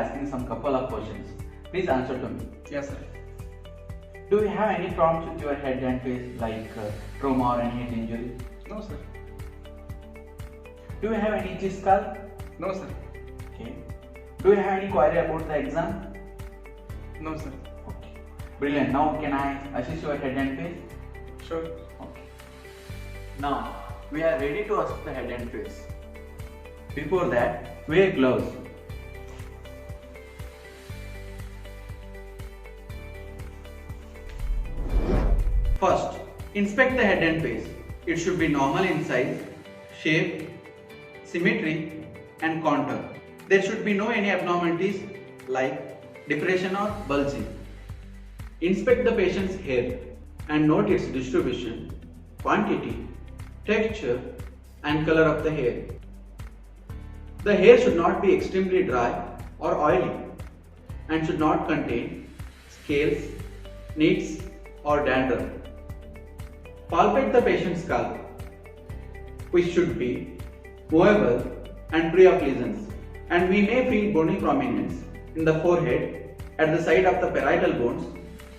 asking some couple of questions. Please answer to me. Yes, sir. Do you have any problems with your head and face like trauma or any head injury? No, sir. Do you have any itchy scalp? No, sir. Okay. Do you have any query about the exam? No, sir. Okay. Brilliant. Now can I assess your head and face? Sure. Okay. Now we are ready to assess the head and face. Before that, wear gloves. First, inspect the head and face. It should be normal in size, shape, symmetry and contour. There should be no any abnormalities like depression or bulging. Inspect the patient's hair and note its distribution, quantity, texture and color of the hair. The hair should not be extremely dry or oily and should not contain scales, nits or dandruff. Palpate the patient's scalp, which should be movable and free of lesions, and we may feel bony prominence in the forehead, at the side of the parietal bones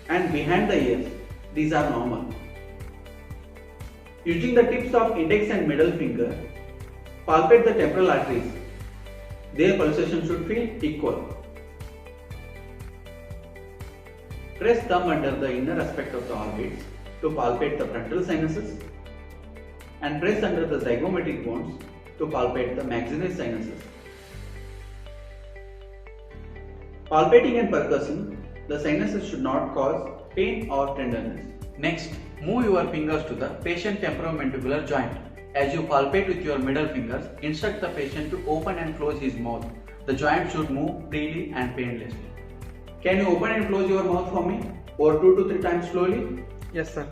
and behind the ears. These are normal. Using the tips of index and middle finger, palpate the temporal arteries. Their pulsation should feel equal. Press thumb under the inner aspect of the orbits to palpate the frontal sinuses and press under the zygomatic bones to palpate the maxillary sinuses. Palpating and percussing the sinuses should not cause pain or tenderness. Next, move your fingers to the patient temporomandibular joint. As you palpate with your middle fingers, instruct the patient to open and close his mouth. The joint should move freely and painlessly. Can you open and close your mouth for me? Or 2 to 3 times slowly? Yes, sir.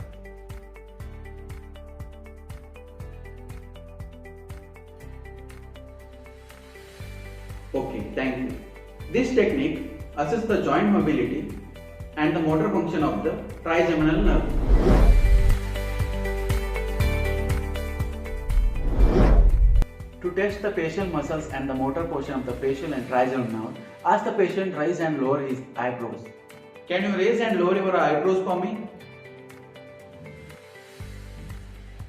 Okay, thank you. This technique assesses the joint mobility and the motor function of the trigeminal nerve. To test the facial muscles and the motor portion of the facial and trigeminal nerve, ask the patient to raise and lower his eyebrows. Can you raise and lower your eyebrows for me?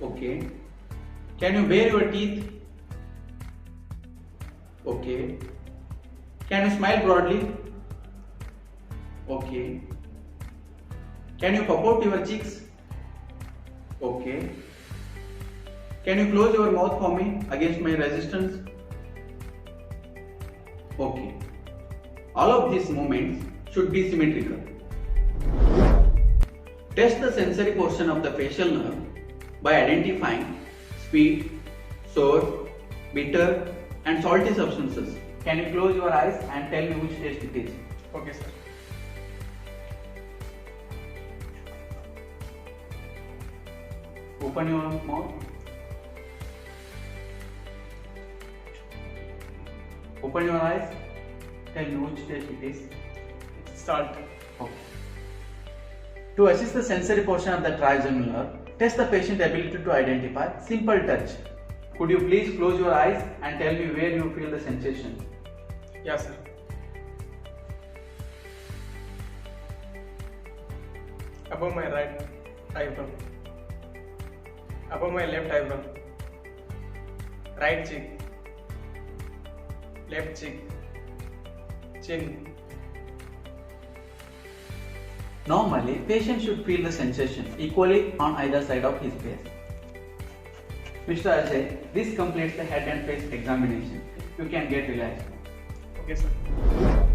Okay. Can you bare your teeth? Okay. Can you smile broadly? Okay. Can you puff out your cheeks? Okay. Can you close your mouth for me against my resistance? Okay. All of these movements should be symmetrical. Test the sensory portion of the facial nerve by identifying sweet, sour, bitter and salty substances. Can you close your eyes and tell me which taste it is? Okay, sir. Open your mouth. Open your eyes. Tell me which taste it is. It's salt. Okay. To assist the sensory portion of the trigeminal nerve, test the patient's ability to identify simple touch. Could you please close your eyes and tell me where you feel the sensation? Yes, sir. Above my right eyebrow. Above my left eyebrow. Right cheek. Left cheek. Chin. Normally, patient should feel the sensation equally on either side of his face. Mr. Ajay, this completes the head and face examination. You can get relaxed. Okay, sir.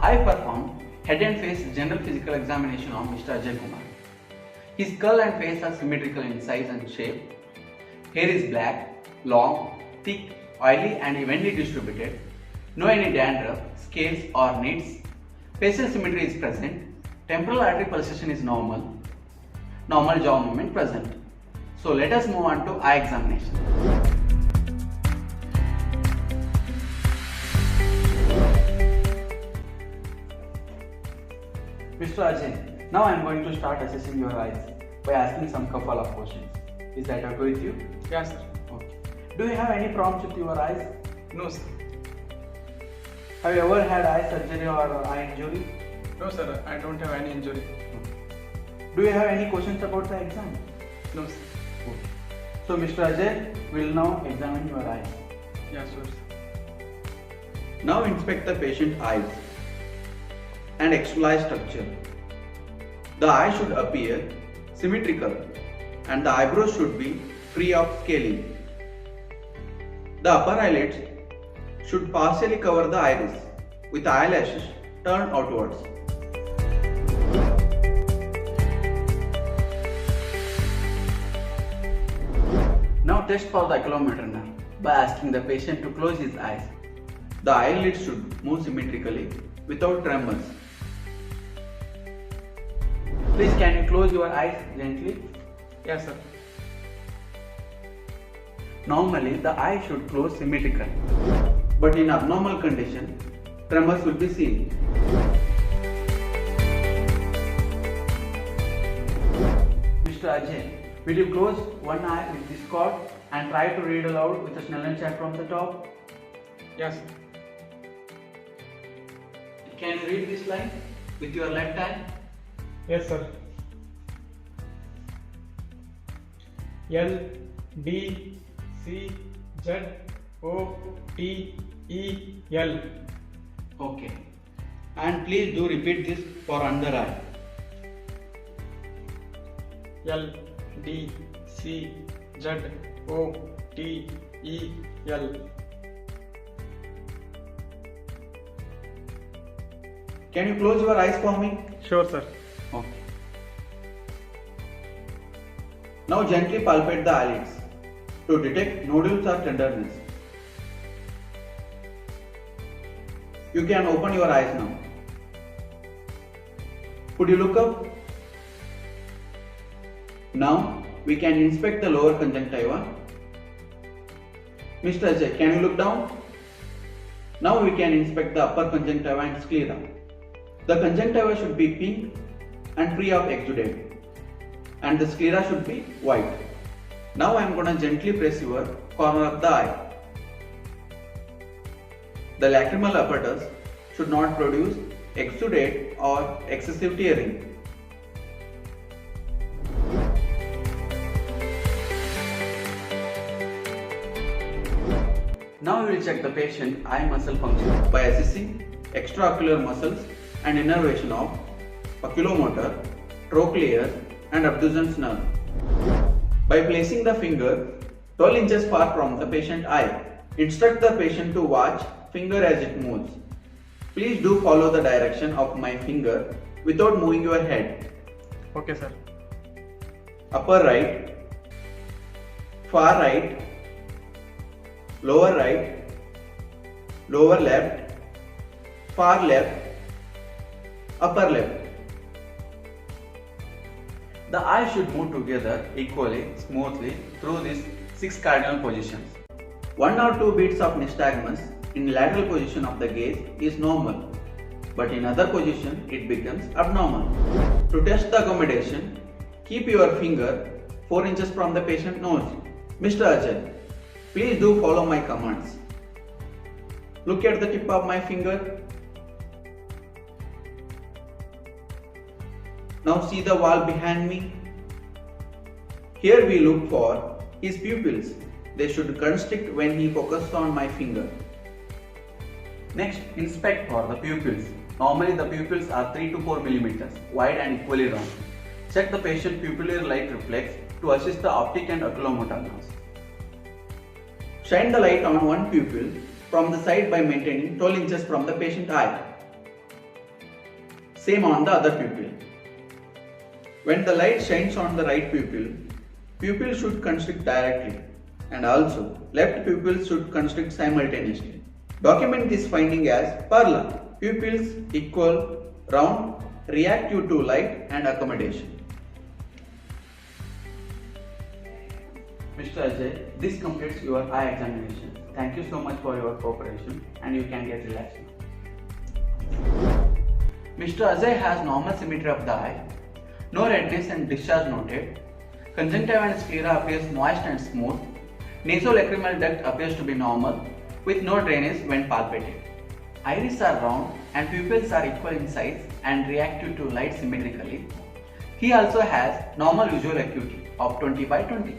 I performed head and face general physical examination on Mr. Ajay Kumar. His skull and face are symmetrical in size and shape. Hair is black, long, thick, oily and evenly distributed. No any dandruff, scales or nits. Facial symmetry is present. Temporal artery pulsation is normal. Normal jaw movement present. So let us move on to eye examination. Mr. Ajay, now I am going to start assessing your eyes by asking some couple of questions. Is that okay with you? Yes, sir. Okay. Do you have any problems with your eyes? No, sir. Have you ever had eye surgery or eye injury? No sir, I don't have any injury. Do you have any questions about the exam? No sir. So Mr. Ajay will now examine your eyes. Yeah, sure sir. Now inspect the patient's eyes and exfoliate structure. The eye should appear symmetrical and the eyebrows should be free of scaling. The upper eyelids should partially cover the iris with eyelashes turned outwards. Now test for the oculometer nerve by asking the patient to close his eyes. The eyelids should move symmetrically without tremors. Please can you close your eyes gently? Yes sir. Normally the eye should close symmetrically, but in abnormal condition, tremors will be seen. Mr. Ajay, will you close one eye with this cord and try to read aloud with a Snellen chart from the top? Yes. Can you read this line with your left eye? Yes sir. L D C Z O T E L. Okay. And please do repeat this for under eye. L D C Z O T E L. Can you close your eyes for me? Sure sir. Okay. Now gently palpate the eyelids to detect nodules or tenderness. You can open your eyes now. Could you look up? Now we can inspect the lower conjunctiva. Mr. Ajay, can you look down? Now we can inspect the upper conjunctiva and sclera. The conjunctiva should be pink and free of exudate, and the sclera should be white. Now I am going to gently press your corner of the eye. The lacrimal apparatus should not produce exudate or excessive tearing. Now we will check the patient eye muscle function by assessing extraocular muscles and innervation of oculomotor, trochlear and abducens nerve. By placing the finger 12 inches far from the patient eye, instruct the patient to watch finger as it moves. Please do follow the direction of my finger without moving your head. Okay sir. Upper right, far right, lower right, lower left, far left, upper left. The eye should move together equally, smoothly through these 6 cardinal positions. 1 or 2 beats of nystagmus in lateral position of the gaze is normal, but in other position it becomes abnormal. To test the accommodation, keep your finger 4 inches from the patient nose. Mr. Ajay, please do follow my commands. Look at the tip of my finger. Now see the wall behind me. Here we look for his pupils. They should constrict when he focuses on my finger. Next, inspect for the pupils. Normally the pupils are 3 to 4 millimeters wide and equally round. Check the patient pupillary light reflex to assist the optic and oculomotor nerves. Shine the light on one pupil from the side by maintaining 12 inches from the patient eye. Same on the other pupil. When the light shines on the right pupil, pupil should constrict directly, and also left pupil should constrict simultaneously. Document this finding as parallel. Pupils equal, round, reactive to light and accommodation. Mr. Ajay, this completes your eye examination. Thank you so much for your cooperation and you can get relaxed now. Mr. Ajay has normal symmetry of the eye, no redness and discharge noted, conjunctiva and sclera appears moist and smooth, nasolacrimal duct appears to be normal with no drainage when palpated. Iris are round and pupils are equal in size and reactive to light symmetrically. He also has normal visual acuity of 20 by 20.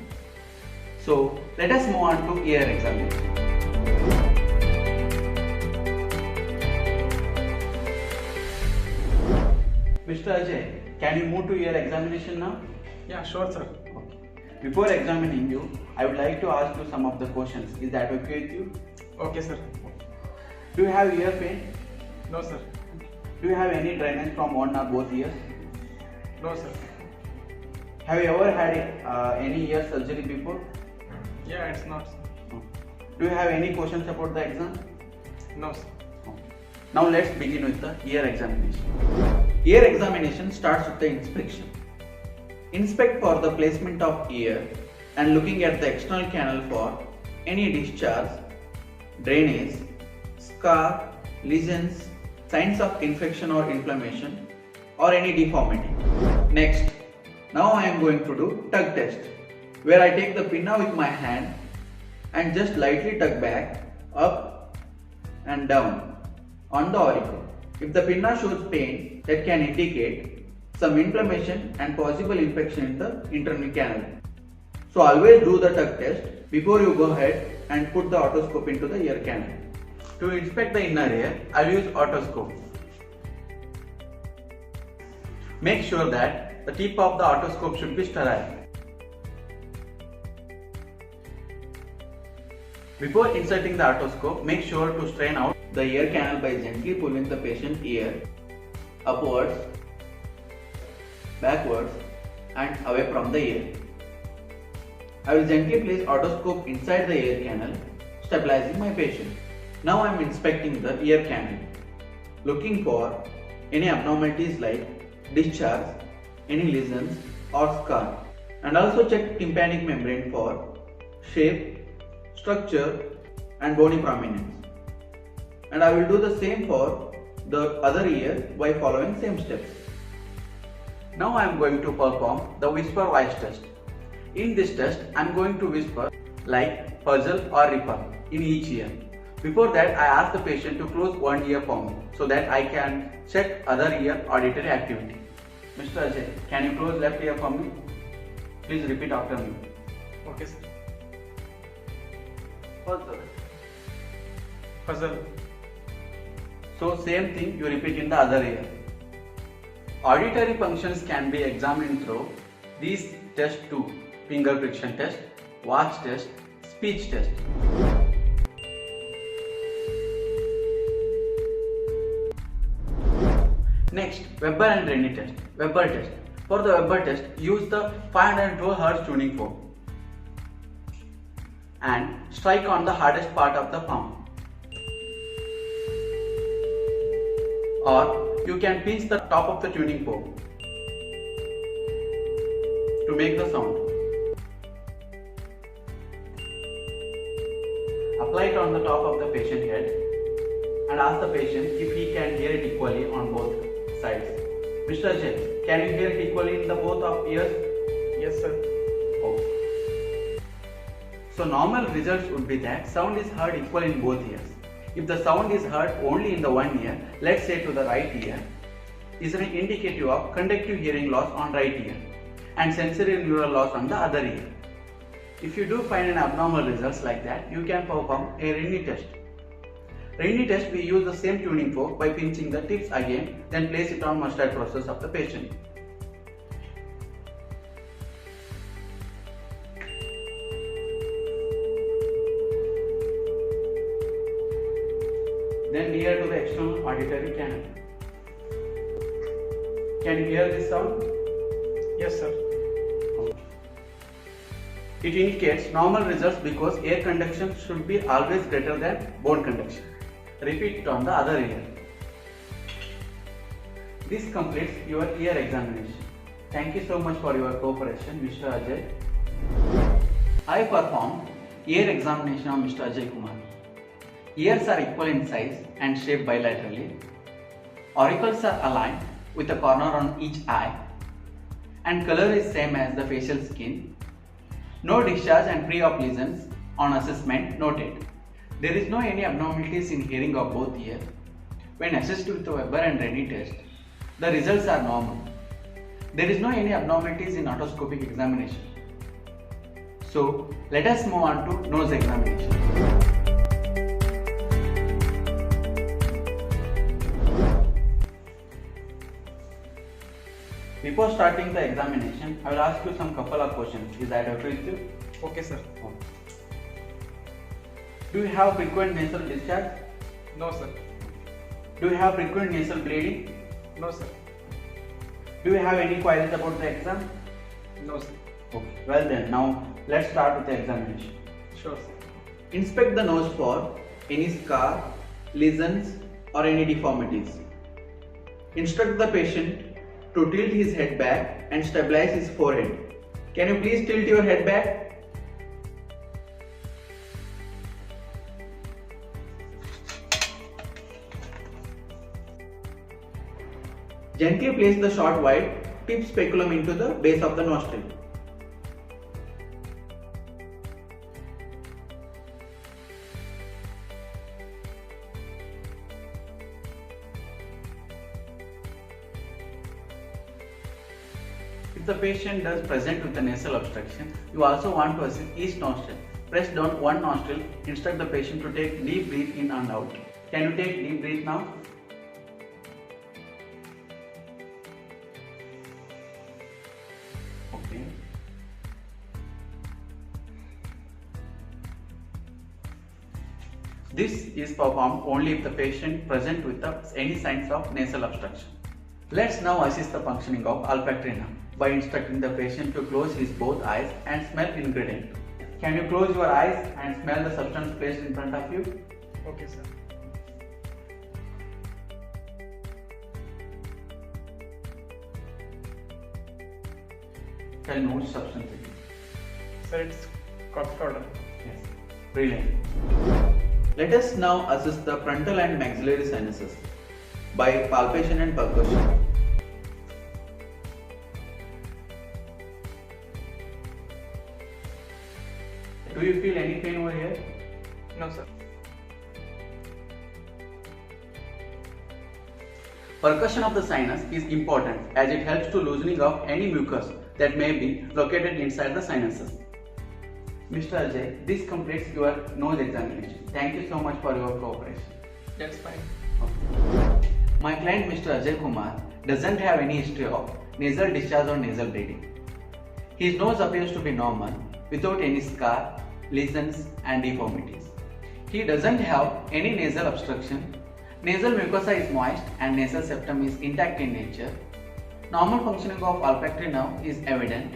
So let us move on to ear examination. Mr. Ajay, can you move to ear examination now? Yeah, sure, sir. Okay. Before examining you, I would like to ask you some of the questions. Is that okay with you? Okay, sir. Do you have ear pain? No, sir. Do you have any dryness from one or both ears? No, sir. Have you ever had any ear surgery before? Yeah, it's not. No. Do you have any questions about the exam? No, sir. No. Now let's begin with the ear examination. Ear examination starts with the inspection. Inspect for the placement of ear and looking at the external canal for any discharge, drainage, scar, lesions, signs of infection or inflammation, or any deformity. Next, now I am going to do tug test, where I take the pinna with my hand and just lightly tug back, up and down on the auricle. If the pinna shows pain, that can indicate some inflammation and possible infection in the internal canal. So always do the tug test before you go ahead and put the otoscope into the ear canal. To inspect the inner ear, I will use otoscope. Make sure that the tip of the otoscope should be sterile. Before inserting the otoscope, make sure to strain out the ear canal by gently pulling the patient's ear upwards, backwards and away from the ear. I will gently place otoscope inside the ear canal, stabilizing my patient. Now I am inspecting the ear canal, looking for any abnormalities like discharge, any lesions or scar, and also check tympanic membrane for shape, structure and bony prominence. And I will do the same for the other ear by following same steps. Now I am going to perform the whisper voice test. In this test, I am going to whisper like puzzle or ripper in each ear. Before that, I ask the patient to close one ear for me so that I can check other ear auditory activity. Mr. Ajay, can you close left ear for me? Please repeat after me. Okay, sir. Puzzle. Puzzle. So same thing you repeat in the other ear. Auditory functions can be examined through these tests too: finger friction test, watch test, speech test. Next, Weber and Rennie test. Weber test. For the Weber test, use the 512 Hz tuning fork and strike on the hardest part of the palm. Or you can pinch the top of the tuning fork to make the sound. Apply it on the top of the patient head and ask the patient if he can hear it equally on both sides. Mr. Ajay, can you hear it equally in the both of ears? Yes, sir. Okay. So normal results would be that sound is heard equal in both ears. If the sound is heard only in the one ear, let's say to the right ear, is an indicative of conductive hearing loss on right ear and sensory neural loss on the other ear. If you do find an abnormal results like that, you can perform a Rennie test. Rennie test, we use the same tuning fork by pinching the tips again, then place it on mustard process of the patient. Then near to the external auditory canal. Can you hear this sound? Yes, sir. It indicates normal results because air conduction should be always greater than bone conduction. Repeat it on the other ear. This completes your ear examination. Thank you so much for your cooperation, Mr. Ajay. I performed ear examination of Mr. Ajay Kumar. Ears are equal in size and shape bilaterally. Auricles are aligned with a corner on each eye, and color is same as the facial skin. No discharge and pre-op lesions on assessment noted. There is no any abnormalities in hearing of both ears. When assessed with the Weber and Rennie test, the results are normal. There is no any abnormalities in otoscopic examination. So let us move on to nose examination. Before starting the examination, I will ask you some couple of questions. Is that okay with you? Okay, sir. Do you have frequent nasal discharge? No, sir. Do you have frequent nasal bleeding? No, sir. Do you have any queries about the exam? No, sir. Okay. Well then, now let's start with the examination. Sure, sir. Inspect the nose for any scar, lesions or any deformities. Instruct the patient to tilt his head back and stabilize his forehead. Can you please tilt your head back? Gently place the short white tip speculum into the base of the nostril. If the patient does present with a nasal obstruction, you also want to assess each nostril. Press down one nostril, instruct the patient to take deep breath in and out. Can you take deep breath now? Okay. This is performed only if the patient present with any signs of nasal obstruction. Let's now assess the functioning of olfactory nerve by instructing the patient to close his both eyes and smell ingredient. Can you close your eyes and smell the substance placed in front of you? Okay, sir. Tell me which substance it is. Sir, it's coffee powder. Yes. Brilliant. Let us now assess the frontal and maxillary sinuses by palpation and percussion. Do you feel any pain over here? No, sir. Percussion of the sinus is important as it helps to loosening of any mucus that may be located inside the sinuses. Mr. Ajay, this completes your nose examination. Thank you so much for your cooperation. That's fine. Okay. My client Mr. Ajay Kumar doesn't have any history of nasal discharge or nasal bleeding. His nose appears to be normal without any scar, lesions and deformities. He doesn't have any nasal obstruction. Nasal mucosa is moist and nasal septum is intact in nature. Normal functioning of olfactory nerve is evident.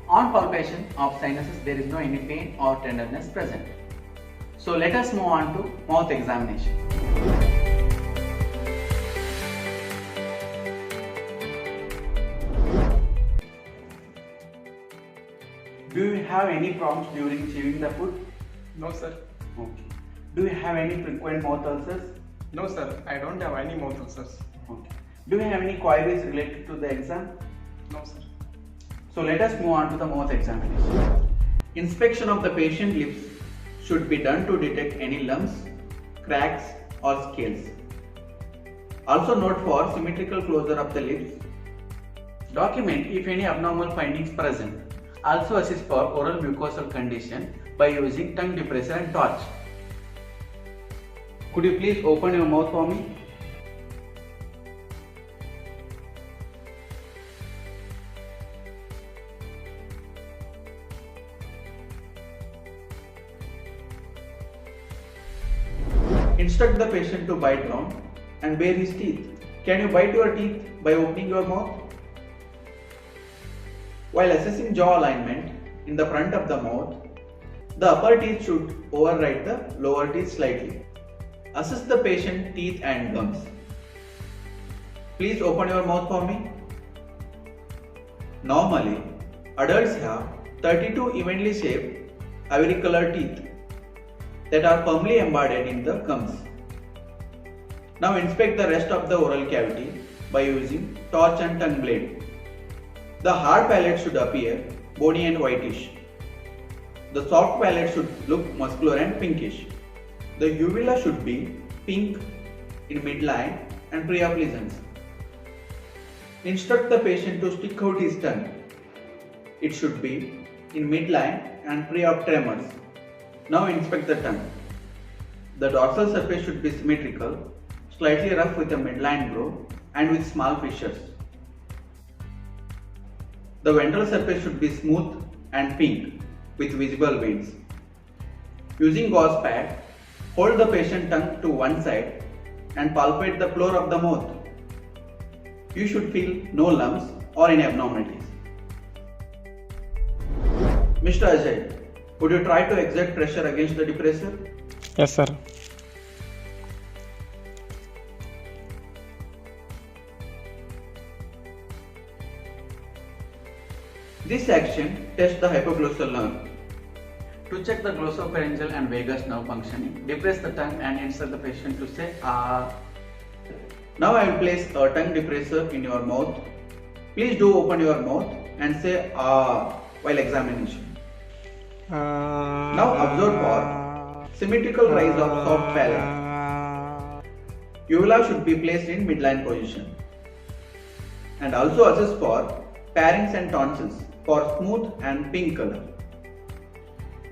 On palpation of sinuses, there is no any pain or tenderness present. So let us move on to mouth examination. Do you have any problems during chewing the food? No, sir. Okay. Do you have any frequent mouth ulcers? No, sir. I don't have any mouth ulcers. Okay. Do you have any queries related to the exam? No, sir. So let us move on to the mouth examination. Inspection of the patient lips should be done to detect any lumps, cracks or scales. Also note for symmetrical closure of the lips. Document if any abnormal findings present. Also assess for oral mucosal condition by using tongue depressor and torch. Could you please open your mouth for me? Instruct the patient to bite down and bare his teeth. Can you bite your teeth by opening your mouth? While assessing jaw alignment in the front of the mouth, the upper teeth should override the lower teeth slightly. Assess the patient teeth and gums. Please open your mouth for me. Normally, adults have 32 evenly shaped ivory colored teeth that are firmly embedded in the gums. Now inspect the rest of the oral cavity by using torch and tongue blade. The hard palate should appear bony and whitish. The soft palate should look muscular and pinkish. The uvula should be pink, in midline and pre-op lesions. Instruct the patient to stick out his tongue. It should be in midline and pre-op tremors. Now inspect the tongue. The dorsal surface should be symmetrical, slightly rough with a midline groove and with small fissures. The ventral surface should be smooth and pink with visible veins. Using gauze pad, hold the patient tongue to one side and palpate the floor of the mouth. You should feel no lumps or any abnormalities. Mr. Ajay, would you try to exert pressure against the depressor? Yes, sir. This action tests the hypoglossal nerve. To check the glossopharyngeal and vagus nerve functioning, depress the tongue and instruct the patient to say ah. Now I will place a tongue depressor in your mouth. Please do open your mouth and say ah while examination. Now observe for symmetrical rise of soft palate. Uvula should be placed in midline position. And also assess for pharynx and tonsils for smooth and pink color.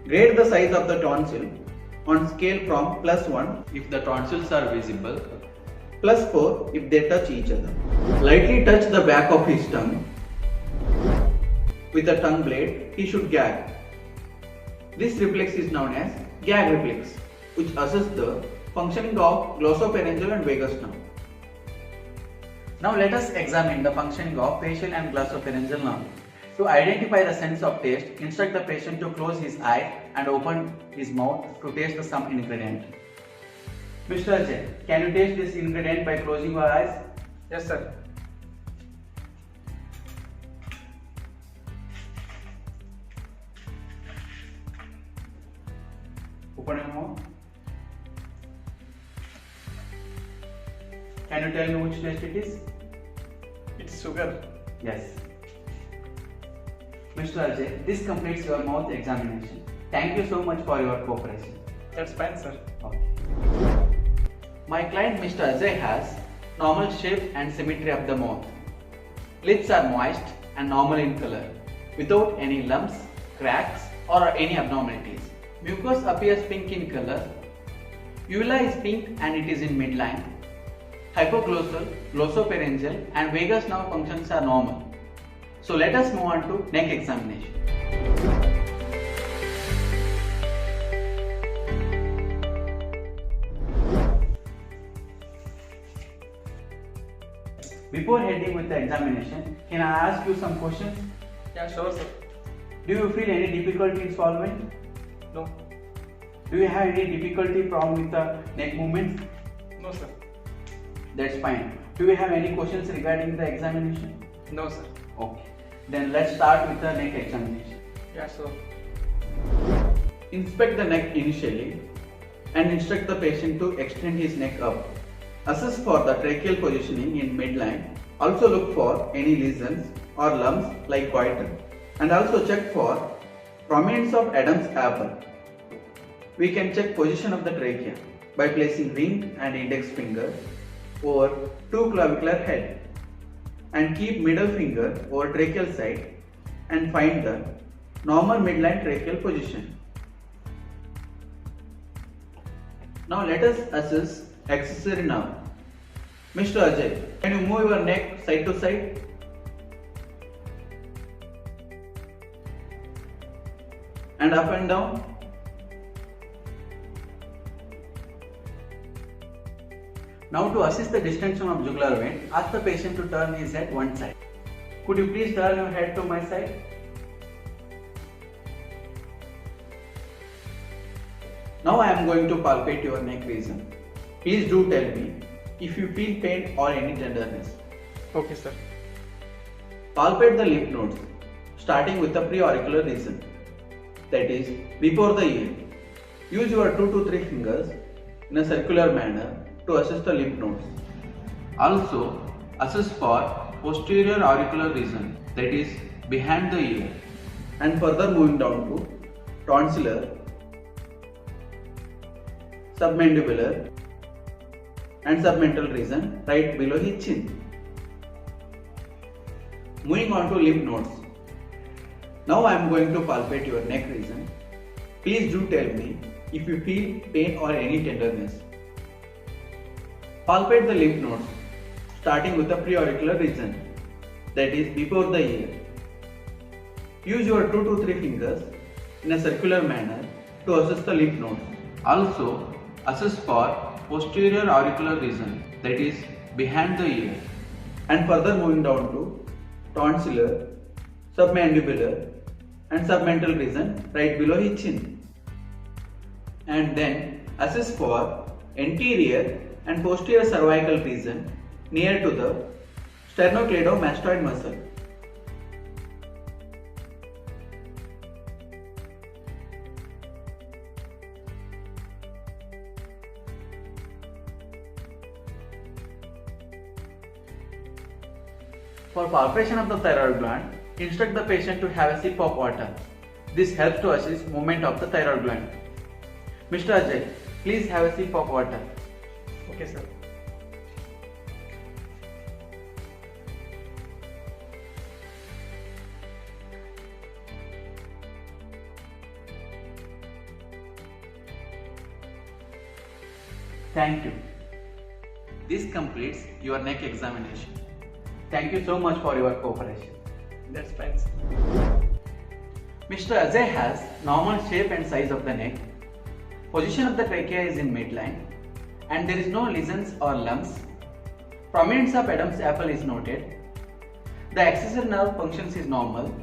Grade the size of the tonsil on scale from +1 if the tonsils are visible, +4 if they touch each other. Lightly touch the back of his tongue. With the tongue blade, he should gag. This reflex is known as gag reflex, which assesses the functioning of glossopharyngeal and vagus nerve. Now let us examine the functioning of facial and glossopharyngeal nerve. To identify the sense of taste, instruct the patient to close his eyes and open his mouth to taste some ingredient. Mr. Ajay, can you taste this ingredient by closing your eyes? Yes, sir. Open your mouth. Can you tell me which taste it is? It's sugar. Yes. Mr. Ajay, this completes your mouth examination. Thank you so much for your cooperation. That's fine, sir. Okay. My client Mr. Ajay has normal shape and symmetry of the mouth. Lips are moist and normal in color, without any lumps, cracks or any abnormalities. Mucus appears pink in color. Uvula is pink and it is in midline. Hypoglossal, glossopharyngeal and vagus nerve functions are normal. So let us move on to neck examination. Before heading with the examination, can I ask you some questions? Yeah, sure, sir. Do you feel any difficulty in swallowing? No. Do you have any difficulty problem with the neck movements? No, sir. That's fine. Do you have any questions regarding the examination? No, sir. Okay. Then let's start with the neck examination. Yeah, sure. Inspect the neck initially and instruct the patient to extend his neck up. Assess for the tracheal positioning in midline. Also look for any lesions or lumps like goiter. And also check for prominence of Adam's apple. We can check position of the trachea by placing ring and index finger over two clavicular head and keep middle finger over tracheal side and find the normal midline tracheal position. Now let us assess accessory nerve. Mr. Ajay, can you move your neck side to side? And up and down? Now to assist the distension of jugular vein, ask the patient to turn his head one side. Could you please turn your head to my side? Now I am going to palpate your neck region. Please do tell me if you feel pain or any tenderness. Okay, sir. Palpate the lymph nodes, starting with the preauricular region, that is before the ear. Use your 2 to 3 fingers in a circular manner to assess the lymph nodes. Also, assess for posterior auricular region, that is behind the ear, and further moving down to tonsillar, submandibular and submental region right below his chin. Moving on to lymph nodes. Now I am going to palpate your neck region. Please do tell me if you feel pain or any tenderness. Palpate the lymph nodes starting with the preauricular region, that is before the ear. Use your 2 to 3 fingers in a circular manner to assess the lymph nodes. Also assess for posterior auricular region, that is behind the ear, and further moving down to tonsillar, submandibular and submental region right below his chin. And then assess for anterior and posterior cervical region near to the sternocleidomastoid muscle. For palpation of the thyroid gland, instruct the patient to have a sip of water. This helps to assist movement of the thyroid gland. Mr. Ajay, please have a sip of water. Okay, sir. Thank you. This completes your neck examination. Thank you so much for your cooperation. That's fine, sir. Mr. Ajay has normal shape and size of the neck. Position of the trachea is in midline and there is no lesions or lumps. Prominence of Adam's apple is noted. The accessory nerve functions is normal.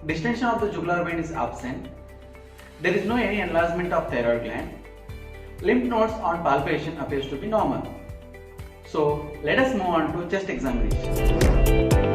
Distension of the jugular vein is absent. There is no any enlargement of thyroid gland. Lymph nodes on palpation appears to be normal. So let us move on to chest examination.